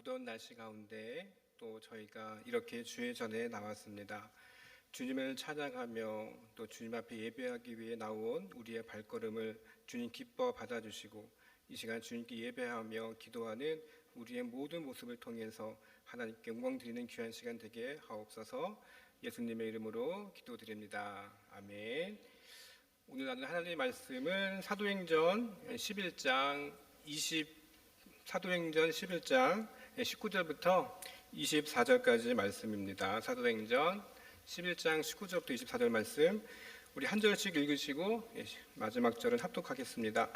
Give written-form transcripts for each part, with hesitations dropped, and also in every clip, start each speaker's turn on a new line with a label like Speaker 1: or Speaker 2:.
Speaker 1: 무더운 날씨 가운데 또 저희가 이렇게 주의 전에 나왔습니다. 주님을 찬양하며 또 주님 앞에 예배하기 위해 나온 우리의 발걸음을 주님 기뻐 받아주시고 이 시간 주님께 예배하며 기도하는 우리의 모든 모습을 통해서 하나님께 영광 드리는 귀한 시간 되게 하옵소서. 예수님의 이름으로 기도드립니다. 아멘. 오늘 나눌 하나님의 말씀은 사도행전 11장 19절부터 24절까지 말씀입니다. 사도행전 11장 19절부터 24절 말씀 우리 한 절씩 읽으시고 마지막 절은 합독하겠습니다.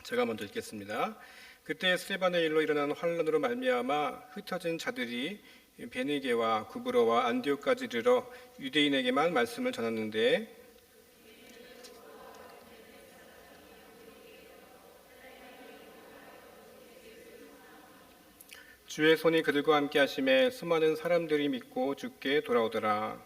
Speaker 1: 제가 먼저 읽겠습니다. 그때 스데반의 일로 일어난 환란으로 말미암아 흩어진 자들이 베니게와 구브로와 안디옥까지 이르러 유대인에게만 말씀을 전했는데 주의 손이 그들과 함께 하심에 수많은 사람들이 믿고 주께 돌아오더라.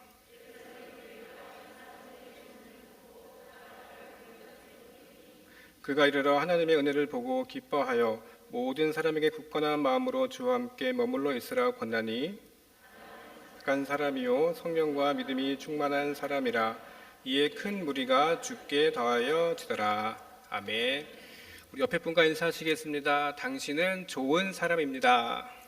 Speaker 1: 그가 이르러 하나님의 은혜를 보고 기뻐하여 모든 사람에게 굳건한 마음으로 주와 함께 머물러 있으라 권하니 간 사람이요 성령과 믿음이 충만한 사람이라. 이에 큰 무리가 주께 더하여 지더라. 아멘. 우리 옆에 분과 인사하시겠습니다. 당신은 좋은 사람입니다.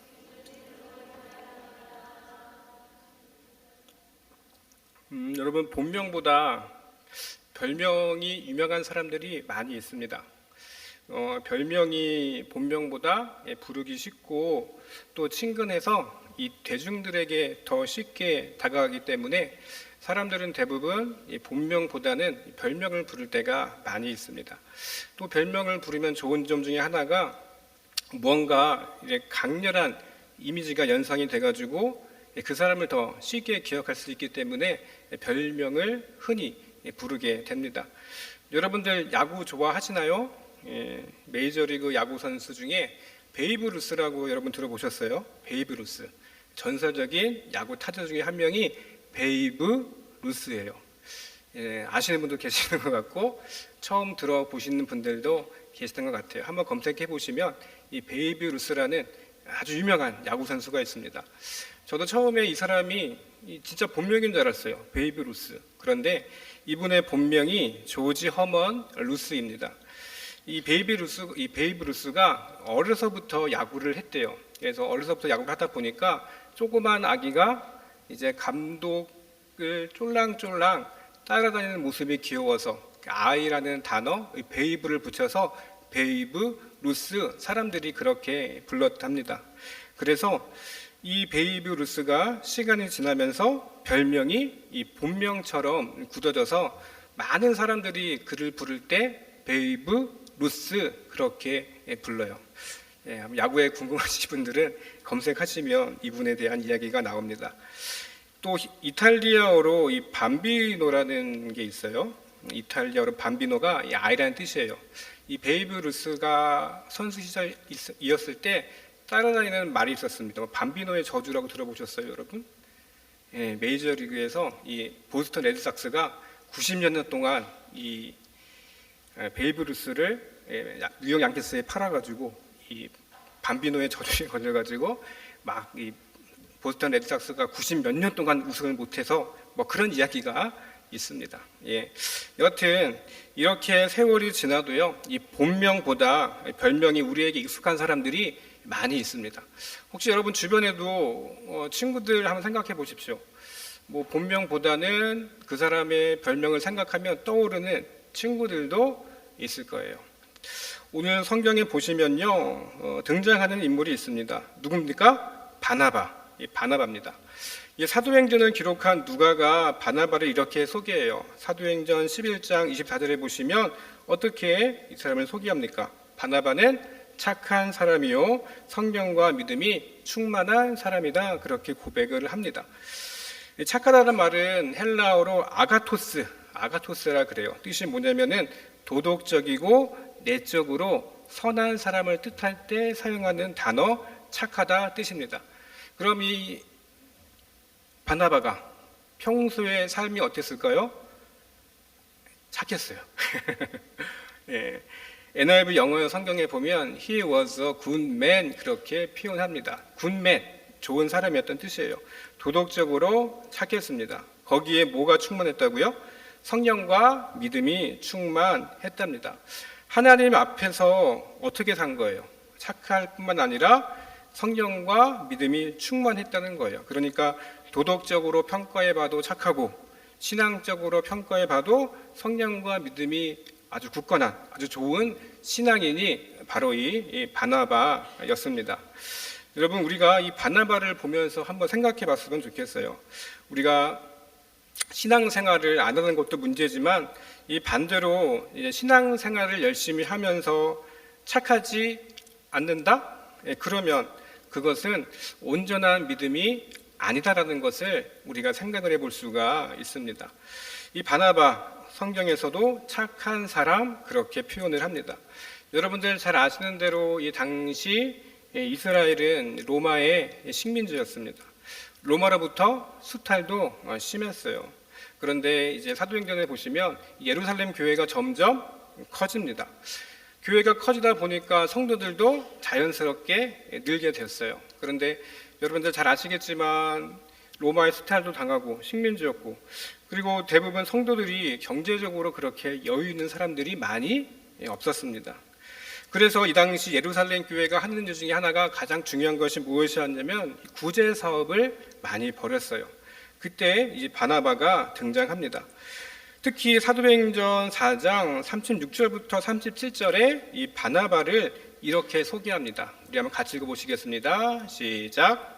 Speaker 1: 여러분, 본명보다 별명이 유명한 사람들이 많이 있습니다. 별명이 본명보다 부르기 쉽고 또 친근해서 이 대중들에게 더 쉽게 다가가기 때문에 사람들은 대부분 본명보다는 별명을 부를 때가 많이 있습니다. 또 별명을 부르면 좋은 점 중에 하나가 무언가 강렬한 이미지가 연상이 돼가지고 그 사람을 더 쉽게 기억할 수 있기 때문에 별명을 흔히 부르게 됩니다. 여러분들 야구 좋아하시나요? 메이저리그 야구 선수 중에 베이브 루스라고 여러분 들어보셨어요? 베이브 루스. 전설적인 야구 타자 중에 한 명이 베이브 루스예요. 아시는 분도 계시는 것 같고 처음 들어보시는 분들도 계시는 것 같아요. 한번 검색해 보시면 이 베이브 루스라는 아주 유명한 야구 선수가 있습니다. 저도 처음에 이 사람이 진짜 본명인 줄 알았어요. 베이브 루스. 그런데 이분의 본명이 조지 허먼 루스입니다. 이 베이브 루스가 어려서부터 야구를 했대요. 그래서 어려서부터 야구를 하다 보니까 조그만 아기가 이제 감독을 쫄랑쫄랑 따라다니는 모습이 귀여워서 아이라는 단어, 베이브를 붙여서 베이브 루스, 사람들이 그렇게 불렀답니다. 그래서 이 베이브 루스가 시간이 지나면서 별명이 이 본명처럼 굳어져서 많은 사람들이 그를 부를 때 베이브 루스 그렇게 불러요. 야구에 궁금하신 분들은 검색하시면 이분에 대한 이야기가 나옵니다. 또 이탈리아어로 이 밤비노라는 게 있어요. 이탈리아어로 밤비노가 아이라는 뜻이에요. 이 베이브 루스가 선수 시절이었을 때 따라다니는 말이 있었습니다. 밤비노의 저주라고 들어보셨어요, 여러분? 메이저리그에서 이 보스턴 레드삭스가 90년 동안 이 베이브 루스를 뉴욕 양키스에 팔아가지고 이 밤비노의 저주에 걸려가지고 막 이 보스턴 레드삭스가 90몇 년 동안 우승을 못해서 뭐 그런 이야기가 있습니다. 여하튼 이렇게 세월이 지나도요, 이 본명보다 별명이 우리에게 익숙한 사람들이 많이 있습니다. 혹시 여러분 주변에도 친구들 한번 생각해 보십시오. 뭐 본명보다는 그 사람의 별명을 생각하면 떠오르는 친구들도 있을 거예요. 오늘 성경에 보시면요, 등장하는 인물이 있습니다. 누굽니까? 바나바입니다. 이 사도행전을 기록한 누가가 바나바를 이렇게 소개해요. 사도행전 11장 24절에 보시면 어떻게 이 사람을 소개합니까? 바나바는 착한 사람이요 성령과 믿음이 충만한 사람이다, 그렇게 고백을 합니다. 착하다는 말은 헬라어로 아가토스라 그래요. 뜻이 뭐냐면은 도덕적이고 내적으로 선한 사람을 뜻할 때 사용하는 단어 착하다 뜻입니다. 그럼 이 바나바가 평소의 삶이 어땠을까요? 착했어요. NIV 영어 성경에 보면 He was a good man 그렇게 표현합니다. good man, 좋은 사람이었던 뜻이에요. 도덕적으로 착했습니다. 거기에 뭐가 충만했다고요? 성령과 믿음이 충만했답니다. 하나님 앞에서 어떻게 산 거예요? 착할 뿐만 아니라 성령과 믿음이 충만했다는 거예요. 그러니까 도덕적으로 평가해봐도 착하고 신앙적으로 평가해봐도 성령과 믿음이 아주 굳건한 아주 좋은 신앙인이 바로 이 바나바였습니다. 여러분, 우리가 이 바나바를 보면서 한번 생각해 봤으면 좋겠어요. 우리가 신앙생활을 안 하는 것도 문제지만 이 반대로 신앙생활을 열심히 하면서 착하지 않는다? 그러면 그것은 온전한 믿음이 아니다라는 것을 우리가 생각을 해볼 수가 있습니다. 이 바나바 성경에서도 착한 사람 그렇게 표현을 합니다. 여러분들 잘 아시는 대로 이 당시 이스라엘은 로마의 식민지였습니다. 로마로부터 수탈도 심했어요. 그런데 이제 사도행전에 보시면 예루살렘 교회가 점점 커집니다. 교회가 커지다 보니까 성도들도 자연스럽게 늘게 됐어요. 그런데 여러분들 잘 아시겠지만 로마의 수탈도 당하고 식민지였고, 그리고 대부분 성도들이 경제적으로 그렇게 여유 있는 사람들이 많이 없었습니다. 그래서 이 당시 예루살렘 교회가 하는 일 중에 하나가 가장 중요한 것이 무엇이었냐면 구제 사업을 많이 벌였어요. 그때 이 바나바가 등장합니다. 특히 사도행전 4장 36절부터 37절에 이 바나바를 이렇게 소개합니다. 우리 한번 같이 읽어보시겠습니다. 시작.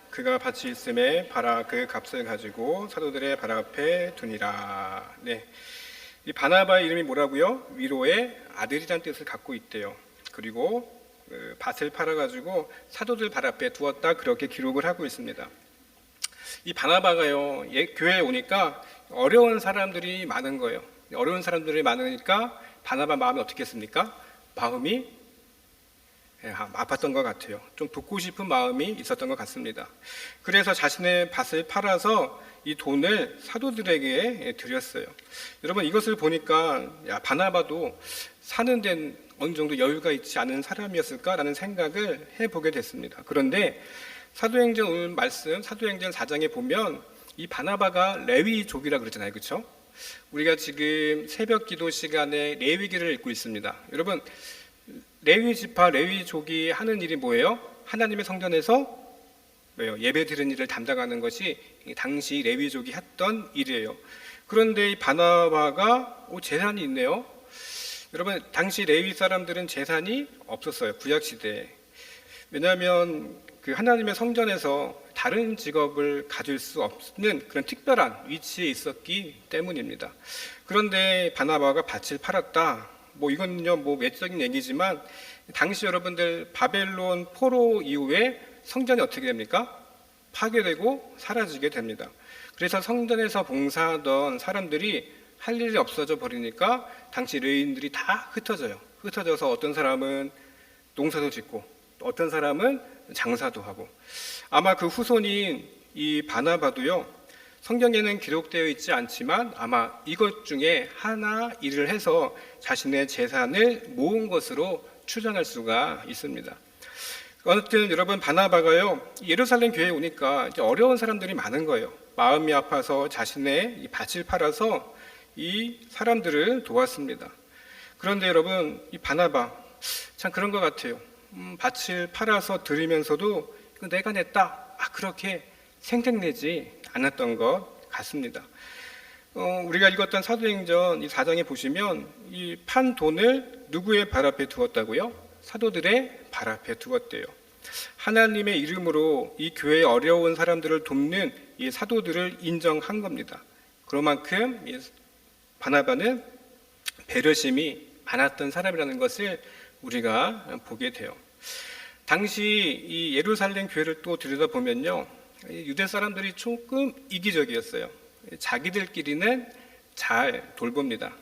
Speaker 1: 그가 밭이 있음에 바라 그 값을 가지고 사도들의 발 앞에 두니라. 네, 이 바나바의 이름이 뭐라고요? 위로의 아들이란 뜻을 갖고 있대요. 그리고 그 밭을 팔아가지고 사도들 발 앞에 두었다 그렇게 기록을 하고 있습니다. 이 바나바가요, 교회에 오니까 어려운 사람들이 많은 거예요. 어려운 사람들이 많으니까 바나바 마음이 어떻게 했습니까? 마음이 아팠던 것 같아요. 좀 돕고 싶은 마음이 있었던 것 같습니다. 그래서 자신의 밭을 팔아서 이 돈을 사도들에게 드렸어요. 여러분, 이것을 보니까 바나바도 사는 데는 어느 정도 여유가 있지 않은 사람이었을까라는 생각을 해보게 됐습니다. 그런데 사도행전 오늘 말씀, 사도행전 4장에 보면 이 바나바가 레위족이라 그러잖아요. 그렇죠? 우리가 지금 새벽 기도 시간에 레위기를 읽고 있습니다. 여러분, 레위 지파, 레위족이 하는 일이 뭐예요? 하나님의 성전에서 예배 드리는 일을 담당하는 것이 당시 레위족이 했던 일이에요. 그런데 이 바나바가 재산이 있네요. 여러분, 당시 레위 사람들은 재산이 없었어요. 구약 시대에. 왜냐하면 그 하나님의 성전에서 다른 직업을 가질 수 없는 그런 특별한 위치에 있었기 때문입니다. 그런데 바나바가 밭을 팔았다. 이건요, 외적인 얘기지만, 당시 여러분들 바벨론 포로 이후에 성전이 어떻게 됩니까? 파괴되고 사라지게 됩니다. 그래서 성전에서 봉사하던 사람들이 할 일이 없어져 버리니까 당시 레위인들이 다 흩어져요. 흩어져서 어떤 사람은 농사도 짓고, 어떤 사람은 장사도 하고, 아마 그 후손인 이 바나바도요, 성경에는 기록되어 있지 않지만 아마 이것 중에 하나 일을 해서 자신의 재산을 모은 것으로 추정할 수가 있습니다. 어쨌든 여러분, 바나바가요, 예루살렘 교회에 오니까 이제 어려운 사람들이 많은 거예요. 마음이 아파서 자신의 이 밭을 팔아서 이 사람들을 도왔습니다. 그런데 여러분, 이 바나바 참 그런 것 같아요. 밭을 팔아서 드리면서도 내가 냈다, 그렇게 생색내지 않았던 것 같습니다. 우리가 읽었던 사도행전 이 4장에 보시면 이 판 돈을 누구의 발 앞에 두었다고요? 사도들의 발 앞에 두었대요. 하나님의 이름으로 이 교회의 어려운 사람들을 돕는 이 사도들을 인정한 겁니다. 그만큼 바나바는 배려심이 많았던 사람이라는 것을 우리가 보게 돼요. 당시 이 예루살렘 교회를 또 들여다보면요, 유대 사람들이 조금 이기적이었어요. 자기들끼리는 잘 돌봅니다.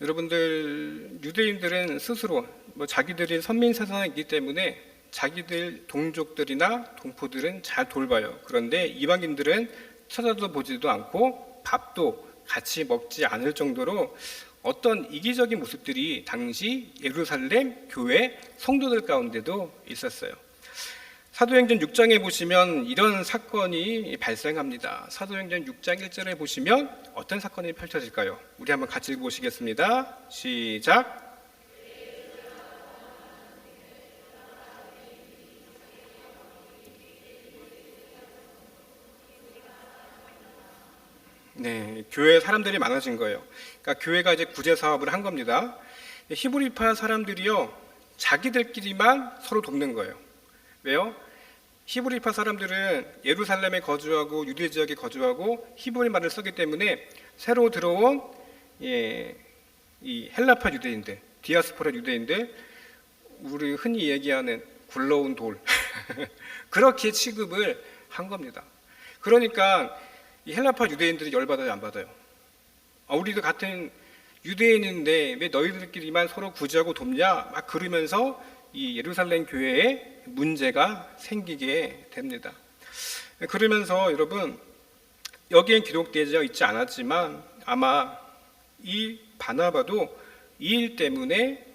Speaker 1: 여러분들, 유대인들은 스스로 자기들이 선민 세상에 있기 때문에 자기들 동족들이나 동포들은 잘 돌봐요. 그런데 이방인들은 쳐다도 보지도 않고 밥도 같이 먹지 않을 정도로 어떤 이기적인 모습들이 당시 예루살렘 교회 성도들 가운데도 있었어요. 사도행전 6장에 보시면 이런 사건이 발생합니다. 사도행전 6장 1절에 보시면 어떤 사건이 펼쳐질까요? 우리 한번 같이 읽어보시겠습니다. 시작. 네, 교회에 사람들이 많아진 거예요. 그러니까 교회가 이제 구제 사업을 한 겁니다. 히브리파 사람들이요, 자기들끼리만 서로 돕는 거예요. 왜요? 히브리파 사람들은 예루살렘에 거주하고 유대 지역에 거주하고 히브리 말을 쓰기 때문에 새로 들어온 이 헬라파 유대인들, 디아스포라 유대인들, 우리 흔히 얘기하는 굴러온 돌 그렇게 취급을 한 겁니다. 그러니까 이 헬라파 유대인들이 열받아요, 안 받아요? 우리도 같은 유대인인데 왜 너희들끼리만 서로 구제하고 돕냐? 막 그러면서 이 예루살렘 교회에 문제가 생기게 됩니다. 그러면서 여러분, 여기엔 기록되어 있지 않았지만 아마 이 바나바도 이 일 때문에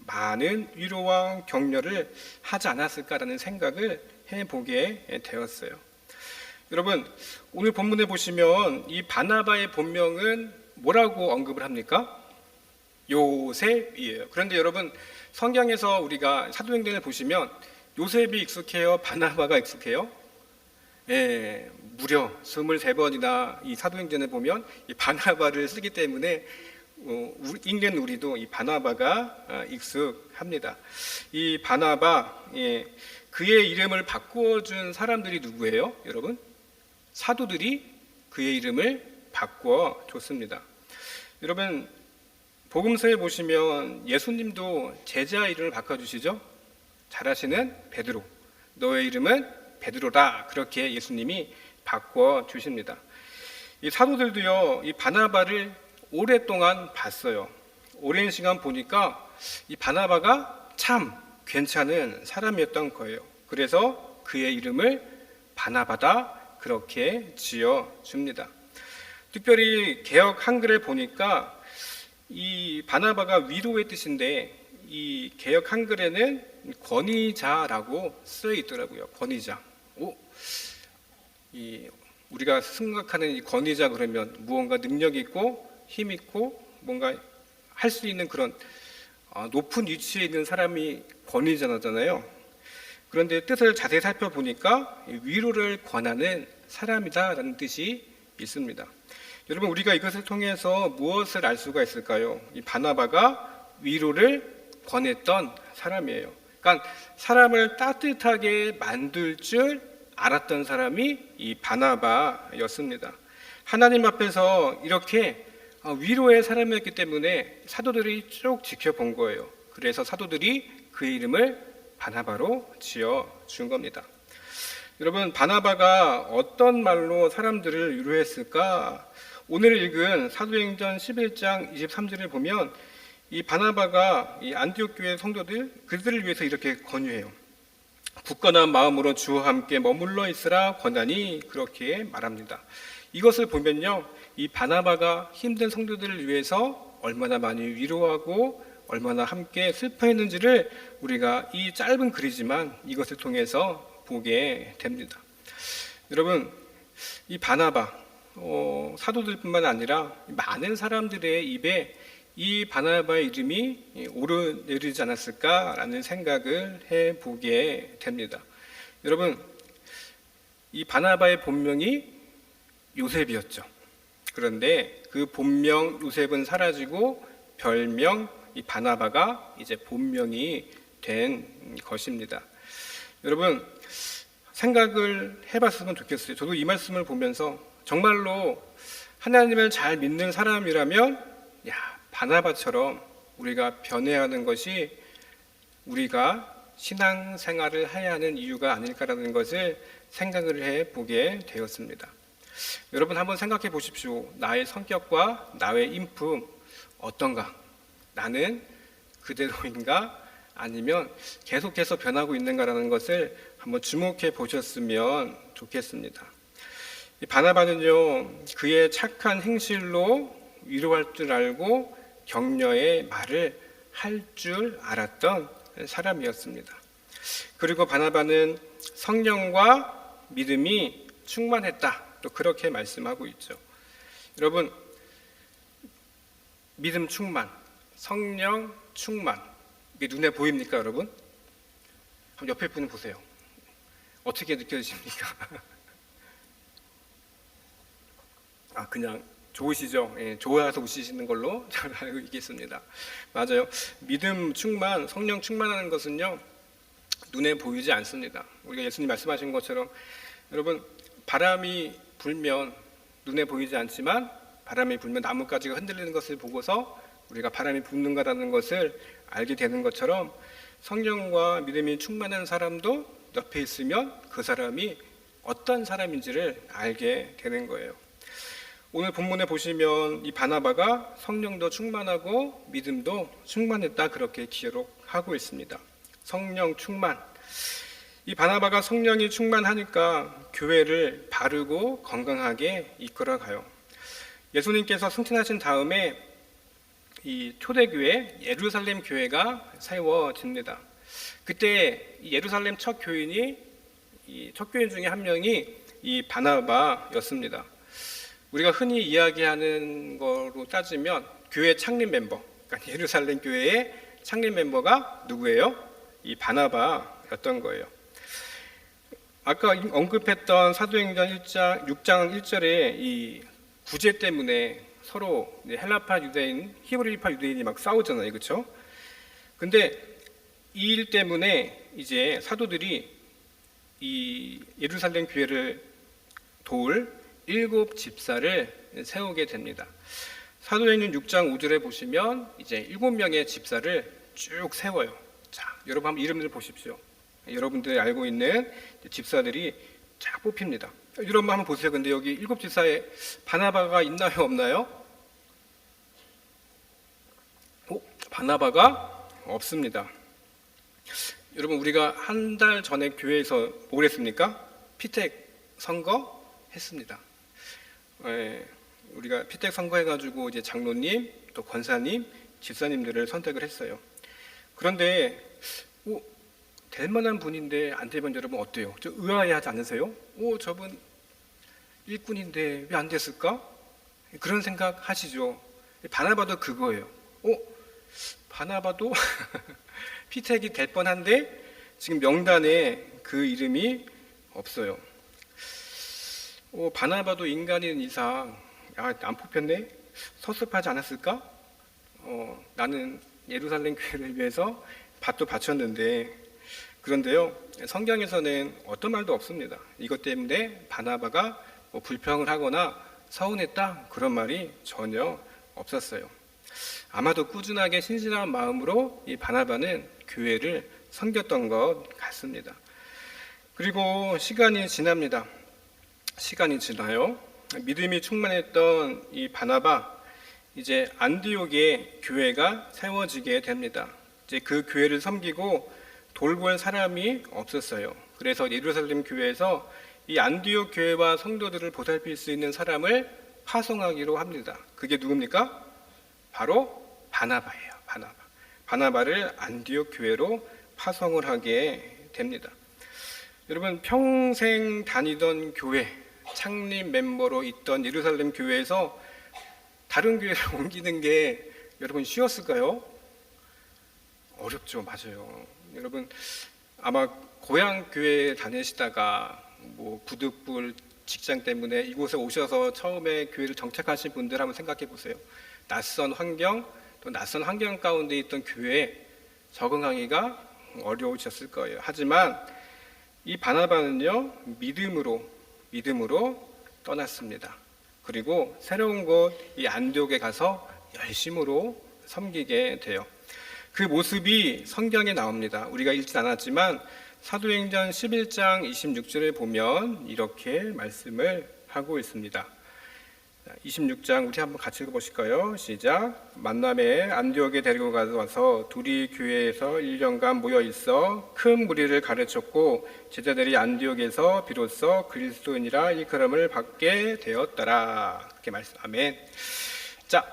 Speaker 1: 많은 위로와 격려를 하지 않았을까라는 생각을 해보게 되었어요. 여러분, 오늘 본문에 보시면 이 바나바의 본명은 뭐라고 언급을 합니까? 요셉이에요. 그런데 여러분, 성경에서 우리가 사도행전을 보시면 요셉이 익숙해요? 바나바가 익숙해요? 무려 23번이나 이 사도행전을 보면 이 바나바를 쓰기 때문에 읽는 우리도 이 바나바가 익숙합니다. 이 바나바, 그의 이름을 바꾸어준 사람들이 누구예요? 여러분? 사도들이 그의 이름을 바꿔줬습니다. 여러분, 복음서에 보시면 예수님도 제자 이름을 바꿔주시죠? 잘 아시는 베드로, 너의 이름은 베드로다, 그렇게 예수님이 바꿔주십니다. 이 사도들도요, 이 바나바를 오랫동안 봤어요. 오랜 시간 보니까 이 바나바가 참 괜찮은 사람이었던 거예요. 그래서 그의 이름을 바나바다, 그렇게 지어줍니다. 특별히 개역 한글에 보니까 이 바나바가 위로의 뜻인데 이 개역 한글에는 권위자라고 쓰여 있더라고요. 권위자. 우리가 생각하는 이 권위자 그러면 무언가 능력 있고 힘 있고 뭔가 할 수 있는 그런 높은 위치에 있는 사람이 권위자잖아요. 그런데 뜻을 자세히 살펴보니까 위로를 권하는 사람이다라는 뜻이 있습니다. 여러분, 우리가 이것을 통해서 무엇을 알 수가 있을까요? 이 바나바가 위로를 권했던 사람이에요. 그러니까 사람을 따뜻하게 만들 줄 알았던 사람이 이 바나바였습니다. 하나님 앞에서 이렇게 위로의 사람이었기 때문에 사도들이 쭉 지켜본 거예요. 그래서 사도들이 그의 이름을 바나바로 지어준 겁니다. 여러분, 바나바가 어떤 말로 사람들을 위로했을까? 오늘 읽은 사도행전 11장 23절을 보면 이 바나바가 이 안디옥 교회 성도들, 그들을 위해서 이렇게 권유해요. 굳건한 마음으로 주와 함께 머물러 있으라 권하니, 그렇게 말합니다. 이것을 보면요, 이 바나바가 힘든 성도들을 위해서 얼마나 많이 위로하고 얼마나 함께 슬퍼했는지를 우리가 이 짧은 글이지만 이것을 통해서 보게 됩니다. 여러분, 이 바나바, 사도들뿐만 아니라 많은 사람들의 입에 이 바나바의 이름이 오르내리지 않았을까라는 생각을 해보게 됩니다. 여러분, 이 바나바의 본명이 요셉이었죠. 그런데 그 본명 요셉은 사라지고 별명 이 바나바가 이제 본명이 된 것입니다. 여러분, 생각을 해봤으면 좋겠어요. 저도 이 말씀을 보면서 정말로 하나님을 잘 믿는 사람이라면 바나바처럼 우리가 변해야 하는 것이 우리가 신앙생활을 해야 하는 이유가 아닐까라는 것을 생각을 해보게 되었습니다. 여러분, 한번 생각해 보십시오. 나의 성격과 나의 인품 어떤가? 나는 그대로인가? 아니면 계속해서 변하고 있는가라는 것을 한번 주목해 보셨으면 좋겠습니다. 이 바나바는요, 그의 착한 행실로 위로할 줄 알고 격려의 말을 할 줄 알았던 사람이었습니다. 그리고 바나바는 성령과 믿음이 충만했다, 또 그렇게 말씀하고 있죠. 여러분, 믿음 충만, 성령 충만, 이게 눈에 보입니까, 여러분? 한번 옆에 분을 보세요. 어떻게 느껴지십니까? 그냥 좋으시죠? 예, 좋아서 웃으시는 걸로 잘 알고 있겠습니다. 맞아요. 믿음 충만, 성령 충만하는 것은요, 눈에 보이지 않습니다. 우리가 예수님 말씀하신 것처럼 여러분, 바람이 불면 눈에 보이지 않지만 바람이 불면 나뭇가지가 흔들리는 것을 보고서 우리가 바람이 부는가라는 것을 알게 되는 것처럼 성령과 믿음이 충만한 사람도 옆에 있으면 그 사람이 어떤 사람인지를 알게 되는 거예요. 오늘 본문에 보시면 이 바나바가 성령도 충만하고 믿음도 충만했다, 그렇게 기록하고 있습니다. 성령 충만. 이 바나바가 성령이 충만하니까 교회를 바르고 건강하게 이끌어가요. 예수님께서 승천하신 다음에 이 초대교회 예루살렘 교회가 세워집니다. 그때 예루살렘 첫 교인 중에 한 명이 이 바나바였습니다. 우리가 흔히 이야기하는 거로 따지면 교회 창립 멤버, 그러니까 예루살렘 교회의 창립 멤버가 누구예요? 이 바나바였던 거예요. 아까 언급했던 사도행전 6장 1절에 이 구제 때문에 서로 헬라파 유대인, 히브리파 유대인이 막 싸우잖아요, 그렇죠? 근데 이 일 때문에 이제 사도들이 이 예루살렘 교회를 도울 7 집사를 세우게 됩니다. 사도행전 6장 5절에 보시면 이제 7명의 집사를 쭉 세워요. 자, 여러분 한번 이름들 보십시오. 여러분들이 알고 있는 집사들이 쫙 뽑힙니다. 여러분 한번 보세요. 근데 여기 7 집사에 바나바가 있나요, 없나요? 바나바가 없습니다. 여러분, 우리가 한 달 전에 교회에서 뭘 했습니까? 피택 선거 했습니다. 우리가 피택 선거해가지고 이제 장로님, 또 권사님, 집사님들을 선택을 했어요. 그런데 될 만한 분인데 안 되면 여러분 어때요? 좀 의아해하지 않으세요? 저분 일꾼인데 왜 안 됐을까? 그런 생각 하시죠. 바나바도 그거예요. 바나바도 피택이 될 뻔한데 지금 명단에 그 이름이 없어요. 바나바도 인간인 이상 안 뽑혔네? 섭섭하지 않았을까? 나는 예루살렘 교회를 위해서 밭도 바쳤는데. 그런데요, 성경에서는 어떤 말도 없습니다. 이것 때문에 바나바가 불평을 하거나 서운했다, 그런 말이 전혀 없었어요. 아마도 꾸준하게 신실한 마음으로 이 바나바는 교회를 섬겼던 것 같습니다. 그리고 시간이 지납니다. 시간이 지나요. 믿음이 충만했던 이 바나바, 이제 안디옥의 교회가 세워지게 됩니다. 이제 그 교회를 섬기고 돌볼 사람이 없었어요. 그래서 예루살렘 교회에서 이 안디옥 교회와 성도들을 보살필 수 있는 사람을 파송하기로 합니다. 그게 누굽니까? 바로 바나바예요. 바나바를 안디옥 교회로 파송을 하게 됩니다. 여러분, 평생 다니던 교회, 창립 멤버로 있던 예루살렘 교회에서 다른 교회를 옮기는 게 여러분 쉬웠을까요? 어렵죠. 맞아요. 여러분, 아마 고향 교회에 다니시다가 부득불 직장 때문에 이곳에 오셔서 처음에 교회를 정착하신 분들 한번 생각해 보세요. 낯선 환경, 또 낯선 환경 가운데 있던 교회에 적응하기가 어려우셨을 거예요. 하지만 이 바나바는요, 믿음으로 떠났습니다. 그리고 새로운 곳 이 안디옥에 가서 열심으로 섬기게 돼요. 그 모습이 성경에 나옵니다. 우리가 읽진 않았지만 사도행전 11장 26절을 보면 이렇게 말씀을 하고 있습니다. 26장 우리 한번 같이 읽어보실까요? 시작. 만남에 안디옥에 데리고 가서 둘이 교회에서 1년간 모여 있어 큰 무리를 가르쳤고 제자들이 안디옥에서 비로소 그리스도인이라 일컬음을 받게 되었더라. 그렇게 말씀. 아멘. 자,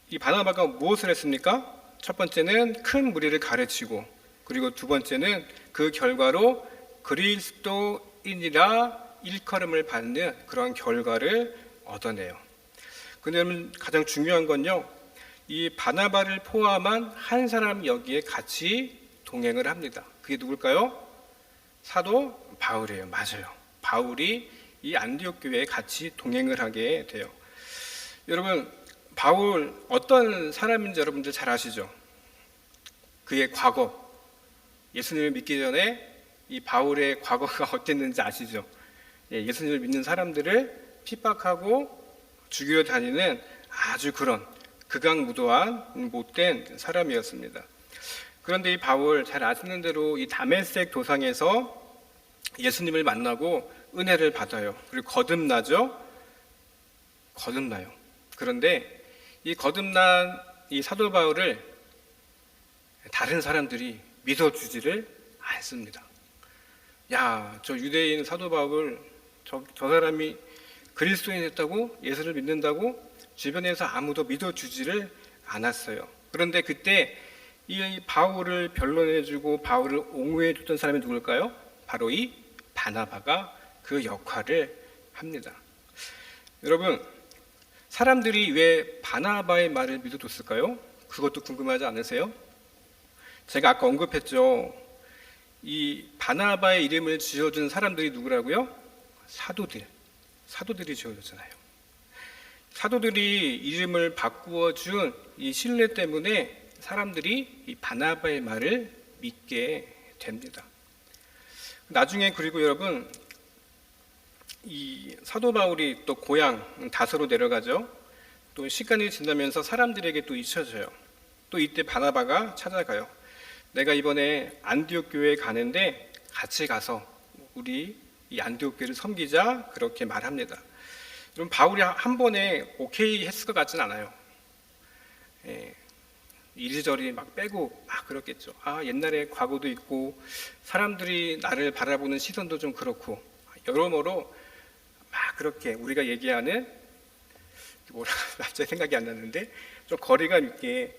Speaker 1: 이 바나바가 무엇을 했습니까? 첫 번째는 큰 무리를 가르치고, 그리고 두 번째는 그 결과로 그리스도인이라 일컬음을 받는 그런 결과를 얻어내요. 근데 가장 중요한 건요, 이 바나바를 포함한 한 사람이 여기에 같이 동행을 합니다. 그게 누굴까요? 사도 바울이에요. 맞아요. 바울이 이 안디옥 교회에 같이 동행을 하게 돼요. 여러분, 바울 어떤 사람인지 여러분들 잘 아시죠? 그의 과거, 예수님을 믿기 전에 이 바울의 과거가 어땠는지 아시죠? 예수님을 믿는 사람들을 핍박하고 죽이러 다니는 아주 그런 극악무도한 못된 사람이었습니다. 그런데 이 바울, 잘 아시는 대로 이 다메섹 도상에서 예수님을 만나고 은혜를 받아요. 그리고 거듭나죠? 거듭나요. 그런데 이 거듭난 이 사도 바울을 다른 사람들이 믿어주지를 않습니다. 야, 저 유대인 사도 바울, 저 사람이 그리스도인이 됐다고? 예수를 믿는다고? 주변에서 아무도 믿어주지를 않았어요. 그런데 그때 이 바울을 변론해주고 바울을 옹호해줬던 사람이 누굴까요? 바로 이 바나바가 그 역할을 합니다. 여러분, 사람들이 왜 바나바의 말을 믿어줬을까요? 그것도 궁금하지 않으세요? 제가 아까 언급했죠. 이 바나바의 이름을 지어준 사람들이 누구라고요? 사도들이 지어줬잖아요. 사도들이 이름을 바꾸어준 이 신뢰 때문에 사람들이 이 바나바의 말을 믿게 됩니다. 나중에 그리고 여러분, 이 사도 바울이 또 고향 다소로 내려가죠. 또 시간이 지나면서 사람들에게 또 잊혀져요. 또 이때 바나바가 찾아가요. 내가 이번에 안디옥 교회에 가는데 같이 가서 우리 이 안디옥 교회를 섬기자, 그렇게 말합니다. 여러분, 바울이 한 번에 오케이 했을 것 같진 않아요. 이리저리 막 빼고 막 그렇겠죠. 옛날에 과거도 있고 사람들이 나를 바라보는 시선도 좀 그렇고 여러모로 막 그렇게 우리가 얘기하는 뭐라 갑자기 생각이 안 나는데 좀 거리감 있게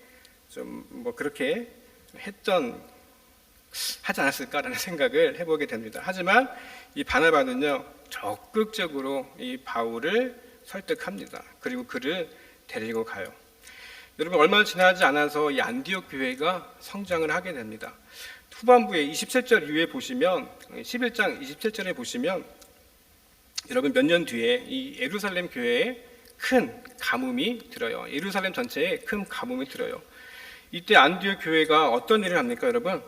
Speaker 1: 좀 뭐 그렇게 하지 않았을까라는 생각을 해보게 됩니다. 하지만 이 바나바는요, 적극적으로 이 바울을 설득합니다. 그리고 그를 데리고 가요. 여러분, 얼마 지나지 않아서 이 안디옥 교회가 성장을 하게 됩니다. 후반부에 27절 이후에 보시면, 11장 27절에 보시면 여러분, 몇 년 뒤에 이 예루살렘 교회에 큰 가뭄이 들어요. 예루살렘 전체에 큰 가뭄이 들어요. 이때 안디옥 교회가 어떤 일을 합니까, 여러분?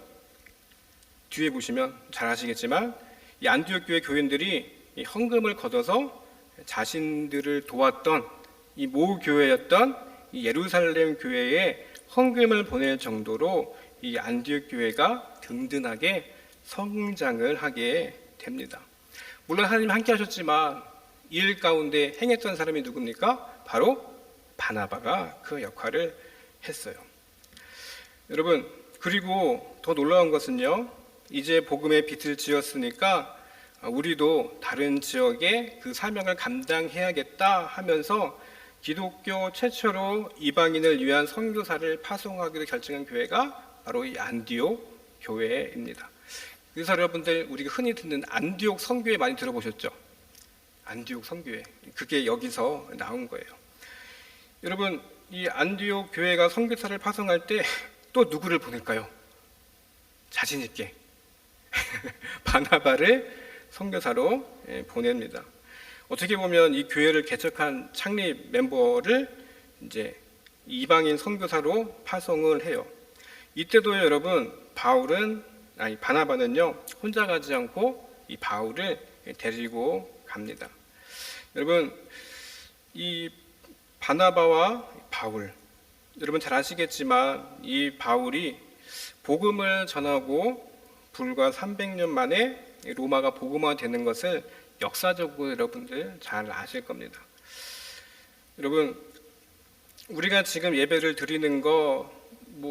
Speaker 1: 뒤에 보시면 잘 아시겠지만 이 안디옥 교회 교인들이 이 헌금을 걷어서 자신들을 도왔던 이 모 교회였던 이 예루살렘 교회에 헌금을 보낼 정도로 이 안디옥 교회가 든든하게 성장을 하게 됩니다. 물론 하나님 함께 하셨지만 이 일 가운데 행했던 사람이 누굽니까? 바로 바나바가 그 역할을 했어요. 여러분, 그리고 더 놀라운 것은요, 이제 복음의 빛을 지었으니까 우리도 다른 지역에 그 사명을 감당해야겠다 하면서 기독교 최초로 이방인을 위한 선교사를 파송하기로 결정한 교회가 바로 이 안디옥 교회입니다. 그래서 여러분들, 우리가 흔히 듣는 안디옥 선교회 많이 들어보셨죠? 안디옥 선교회, 그게 여기서 나온 거예요. 여러분, 이 안디옥 교회가 선교사를 파송할 때 또 누구를 보낼까요? 자신 있게 바나바를 선교사로 보냅니다. 어떻게 보면 이 교회를 개척한 창립 멤버를 이제 이방인 선교사로 파송을 해요. 이때도 여러분, 바나바는요, 혼자 가지 않고 이 바울을 데리고 갑니다. 여러분, 이 바나바와 바울, 여러분 잘 아시겠지만 이 바울이 복음을 전하고 불과 300년 만에 로마가 복음화되는 것을 역사적으로 여러분들 잘 아실 겁니다. 여러분, 우리가 지금 예배를 드리는 거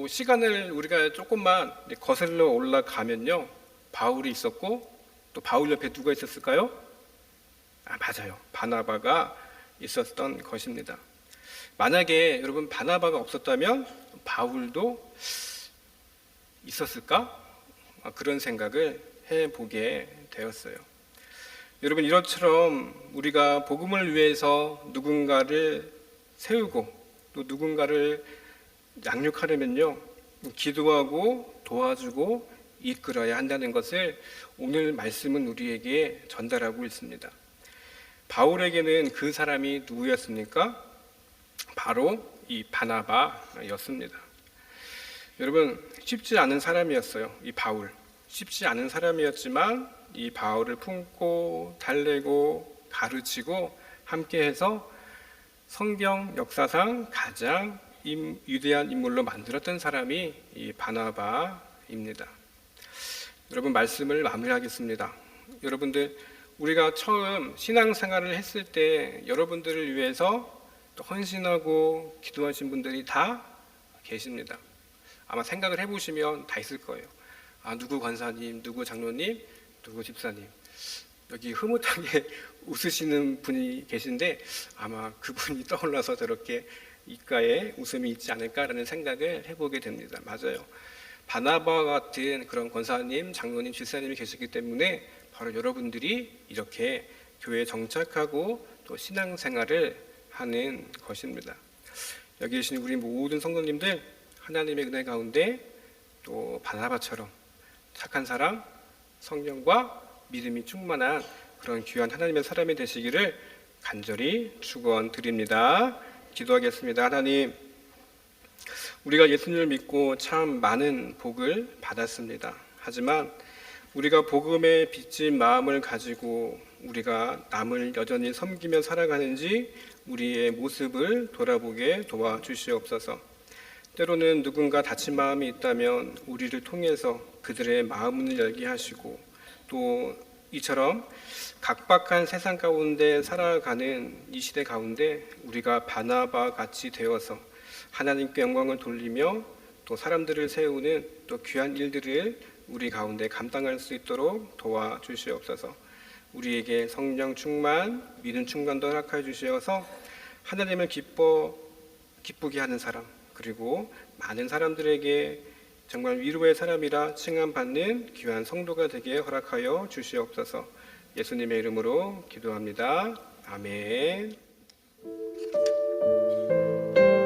Speaker 1: 시간을 우리가 조금만 거슬러 올라가면요, 바울이 있었고 또 바울 옆에 누가 있었을까요? 맞아요. 바나바가 있었던 것입니다. 만약에 여러분 바나바가 없었다면 바울도 있었을까? 그런 생각을 해보게 되었어요. 여러분, 이것처럼 우리가 복음을 위해서 누군가를 세우고 또 누군가를 양육하려면요, 기도하고 도와주고 이끌어야 한다는 것을 오늘 말씀은 우리에게 전달하고 있습니다. 바울에게는 그 사람이 누구였습니까? 바로 이 바나바였습니다. 여러분, 쉽지 않은 사람이었어요. 이 바울, 쉽지 않은 사람이었지만 이 바울을 품고 달래고 가르치고 함께해서 성경 역사상 가장 위대한 인물로 만들었던 사람이 이 바나바입니다. 여러분, 말씀을 마무리하겠습니다. 여러분들, 우리가 처음 신앙생활을 했을 때 여러분들을 위해서 또 헌신하고 기도하신 분들이 다 계십니다. 아마 생각을 해보시면 다 있을 거예요. 누구 권사님, 누구 장로님, 누구 집사님. 여기 흐뭇하게 웃으시는 분이 계신데 아마 그분이 떠올라서 저렇게 입가에 웃음이 있지 않을까라는 생각을 해보게 됩니다. 맞아요. 바나바와 같은 그런 권사님, 장로님, 집사님이 계시기 때문에 바로 여러분들이 이렇게 교회에 정착하고 또 신앙생활을 하는 것입니다. 여기 계신 우리 모든 성도님들, 하나님의 은혜 가운데 또 바나바처럼 착한 사람, 성령과 믿음이 충만한 그런 귀한 하나님의 사람이 되시기를 간절히 축원드립니다. 기도하겠습니다. 하나님, 우리가 예수님을 믿고 참 많은 복을 받았습니다. 하지만 우리가 복음에 빚진 마음을 가지고 우리가 남을 여전히 섬기며 살아가는지 우리의 모습을 돌아보게 도와주시옵소서. 때로는 누군가 다친 마음이 있다면 우리를 통해서 그들의 마음을 열게 하시고, 또 이처럼 각박한 세상 가운데 살아가는 이 시대 가운데 우리가 바나바 같이 되어서 하나님께 영광을 돌리며 또 사람들을 세우는 또 귀한 일들을 우리 가운데 감당할 수 있도록 도와주시옵소서. 우리에게 성령 충만, 믿음 충만도 허락하여 주시어서 하나님을 기쁘게 하는 사람, 그리고 많은 사람들에게 정말 위로의 사람이라 칭함받는 귀한 성도가 되게 허락하여 주시옵소서. 예수님의 이름으로 기도합니다. 아멘.